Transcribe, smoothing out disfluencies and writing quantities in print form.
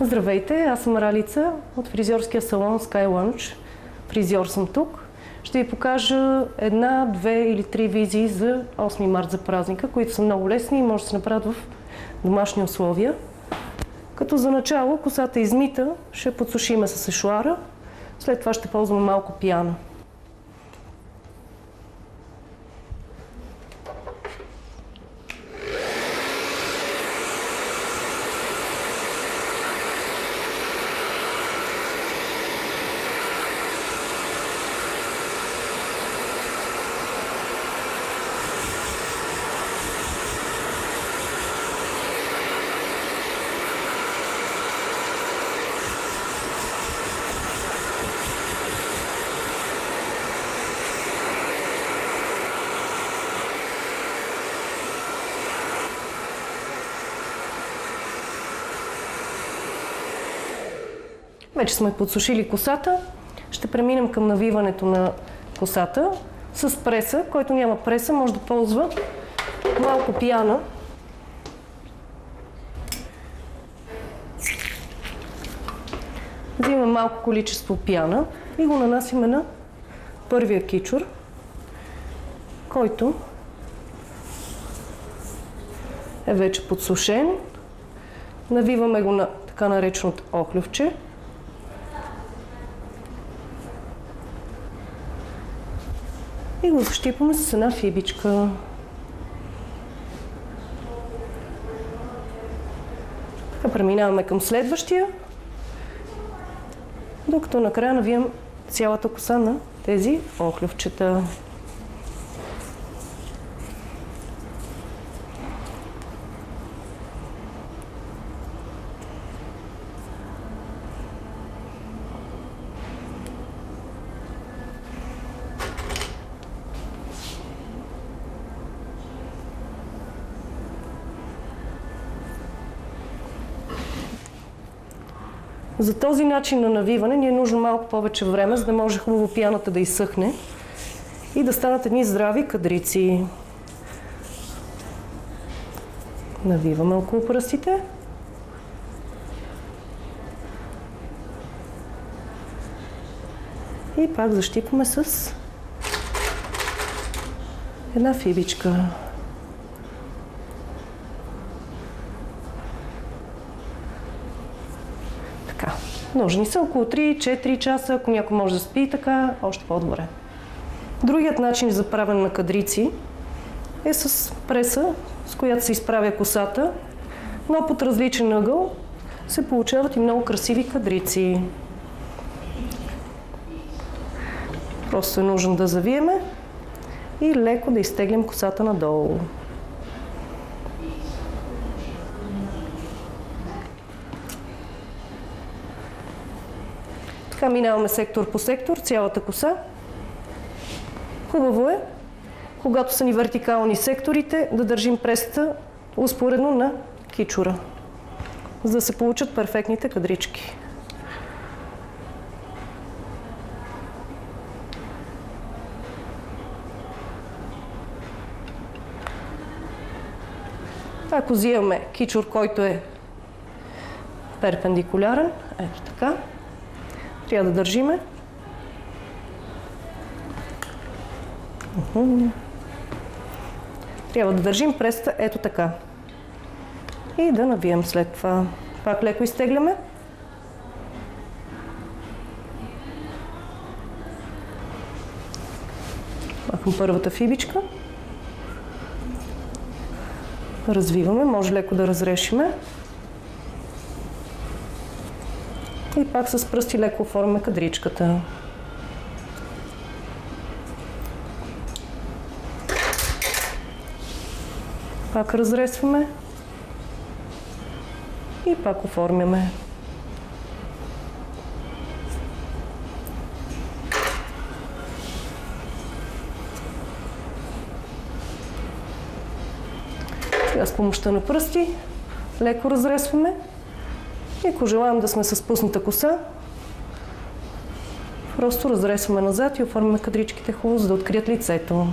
Здравейте, аз съм Ралица от фризьорския салон Sky Lunch. Фризьор съм тук. Ще ви покажа една, две или три визии за 8 март за празника, които са много лесни и може да се направят в домашни условия. Като за начало косата измита ще подсушиме с есуара, след това ще ползваме малко пяна. Вече сме подсушили косата, ще преминем към навиването на косата с преса. Който няма преса, може да ползва малко пяна. Взимаме малко количество пяна и го нанасиме на първия кичур, който е вече подсушен. Навиваме го на така нареченото охлювче. И го защипваме с една фибичка. Така преминаваме към следващия, докато накрая навием цялата коса на тези охлювчета. За този начин на навиване ни е нужно малко повече време, за да може хубаво пяната да изсъхне и да станат едни здрави кадрици. Навиваме около пръстите. И пак защипваме с една фибичка. Нужни са около 3-4 часа, ако някой може да спи така, още по-добре. Другият начин за правене на кадрици е с преса, с която се изправя косата, но под различен ъгъл се получават и много красиви кадрици. Просто е нужно да завиеме и леко да изтеглим косата надолу. Така минаваме сектор по сектор, цялата коса. Хубаво е, когато са ни вертикални секторите, да държим пресата успоредно на кичура, за да се получат перфектните кадрички. Ако взимаме кичур, който е перпендикулярен, ето така, трябва да държиме. Трябва да държим пресата ето така. И да навием след това. Пак леко изтегляме. Към първата фибичка. Развиваме, може леко да разрешиме. И пак с пръсти леко оформяме кадричката. Пак разресваме. И пак оформяме. Сега с помощта на пръсти леко разресваме. И ако желаем да сме с пусната коса, просто разресваме назад и оформяме кадричките хубаво, за да открият лицето.